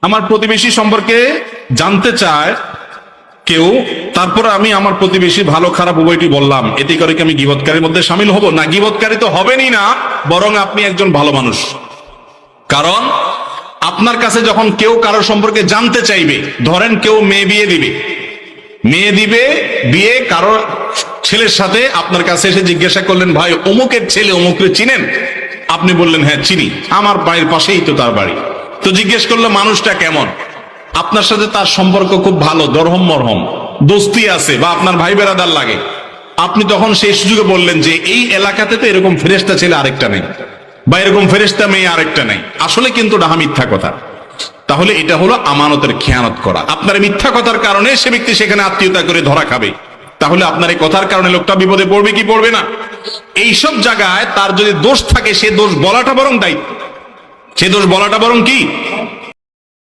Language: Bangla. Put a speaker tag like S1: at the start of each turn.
S1: আমার প্রতিবেশী সম্পর্কে জানতে চায় কেউ, তারপর আমি আমার প্রতিবেশী ভালো খারাপ উভয়টি বললাম, এতে করে কি আমি গীবতকারীর মধ্যে শামিল হব? না, গীবতকারী তো হবেনই না, বরং আপনি একজন ভালো মানুষ। কারণ আপনার কাছে যখন কেউ কারো সম্পর্কে জানতে চাইবে, ধরেন কেউ মেয়ে দিবে, বিয়ে কারো ছেলের সাথে আপনার কাছে এসে জিজ্ঞাসা করলেন, ভাই অমুকের ছেলে অমুককে চিনেন? আপনি বললেন হ্যাঁ চিনি, আমার বাড়ির পাশেই তো তার বাড়ি। তো জিজ্ঞেস করলো মানুষটা কেমন, আপনার সাথে তার সম্পর্ক খুব ভালো, দরহম মরহম, দোস্তি আছে, বা আপনার ভাই বেড়াদার লাগে। আপনি তখন সেই সুযোগে বললেন যে এই এলাকাতে তো এরকম ফেরেশতা ছেলে আরেকটা নেই, বা এরকম ফেরেশতা মেয়ে আরেকটা নেই। আসলে কিন্তু ডাহা মিথ্যা কথা। তাহলে এটা হলো আমানতের খেয়ানত করা। আপনার মিথ্যা কথার কারণে সে ব্যক্তি সেখানে আত্মীয়তা করে ধরা খাবে। তাহলে আপনার এই কথার কারণে লোকটা বিপদে পড়বে কি পড়বে না? এইসব জায়গায় তার যদি দোষ থাকে, সে দোষ বলাটা বরং দায়িত্ব, সে দোষ বলাটা বরং কি